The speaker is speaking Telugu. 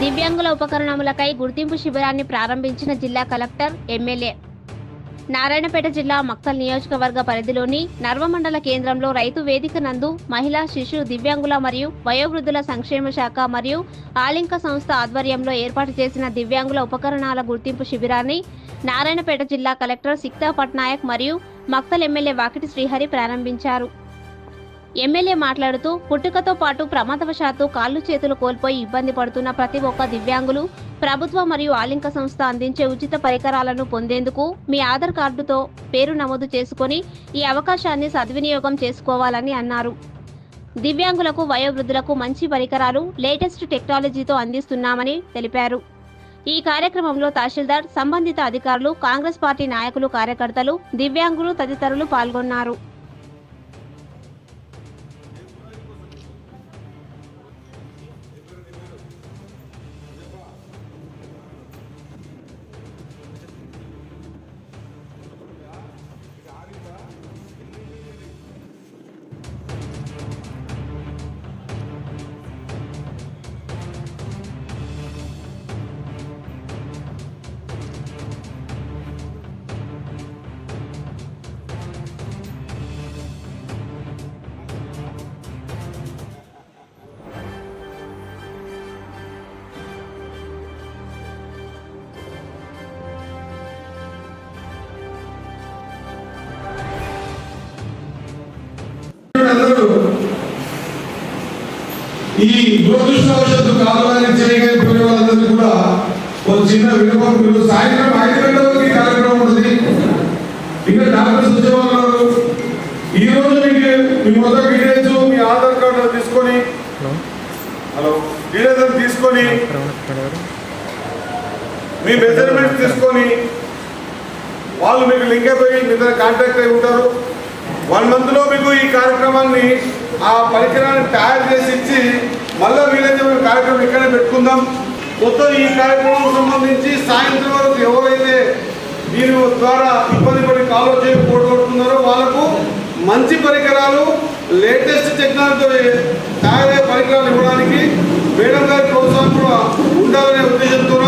దివ్యాంగుల ఉపకరణములకై గుర్తింపు శిబిరాన్ని ప్రారంభించిన జిల్లా కలెక్టర్, ఎమ్మెల్యే. నారాయణపేట జిల్లా మక్తల్ నియోజకవర్గ పరిధిలోని నర్వమండల కేంద్రంలో రైతు వేదిక నందు మహిళా, శిశు, దివ్యాంగుల మరియు వయోవృద్ధుల సంక్షేమ శాఖ మరియు ఆలింక సంస్థ ఆధ్వర్యంలో ఏర్పాటు చేసిన దివ్యాంగుల ఉపకరణాల గుర్తింపు శిబిరాన్ని నారాయణపేట జిల్లా కలెక్టర్ సిక్తా పట్నాయక్ మరియు మక్తల్ ఎమ్మెల్యే వాకిటి శ్రీహరి ప్రారంభించారు. ఎమ్మెల్యే మాట్లాడుతూ పుట్టుకతో పాటు ప్రమాదవశాత్తు కాళ్ళు చేతులు కోల్పోయి ఇబ్బంది పడుతున్న ప్రతి ఒక్క దివ్యాంగులు ప్రభుత్వ మరియు ఆలింక సంస్థ అందించే ఉచిత పరికరాలను పొందేందుకు మీ ఆధార్ కార్డుతో పేరు నమోదు చేసుకుని ఈ అవకాశాన్ని సద్వినియోగం చేసుకోవాలని అన్నారు. దివ్యాంగులకు, వయోవృద్ధులకు మంచి పరికరాలు లేటెస్ట్ టెక్నాలజీతో అందిస్తున్నామని తెలిపారు. ఈ కార్యక్రమంలో తహసీల్దార్, సంబంధిత అధికారులు, కాంగ్రెస్ పార్టీ నాయకులు, కార్యకర్తలు, దివ్యాంగులు తదితరులు పాల్గొన్నారు. ఈ దురదృష్టవశాత్తు కాలాన్ని చేయగలిగిన వాళ్ళందరికీ కూడా ఒక చిన్న విన్నపం. సాయంత్రం 5 గంటల వరకు కార్యక్రమం ఉంటుంది. ఇంకా డాక్టర్స్ వచ్చేవాళ్ళు ఈ రోజు మీకు మీ మొదటి డీటెయిల్స్, మీ ఆధార్ కార్డు తీసుకొని డీటెయిల్స్ తీసుకొని మీ మెజర్మెంట్స్ తీసుకొని వాళ్ళు మీకు లింక్ అయిపోయి మీ దగ్గర కాంటాక్ట్ అయి ఉంటారు. 1 మంత్లో మీకు ఈ కార్యక్రమాన్ని, ఆ పరికరాన్ని తయారు చేసి ఇచ్చి మళ్ళీ వీలైతే మేము కార్యక్రమం ఇక్కడే పెట్టుకుందాం. మొత్తం ఈ కార్యక్రమం సంబంధించి సాయంత్రం వరకు ఎవరైతే దీని ద్వారా ఇబ్బంది పడి కాలో చేసి పోగొట్టుకున్నారో వాళ్ళకు మంచి పరికరాలు, లేటెస్ట్ టెక్నాలజీతో తయారయ్యే పరికరాలు ఇవ్వడానికి మేడం గారి ప్రోత్సాహం కూడా ఉండాలనే ఉద్దేశంతో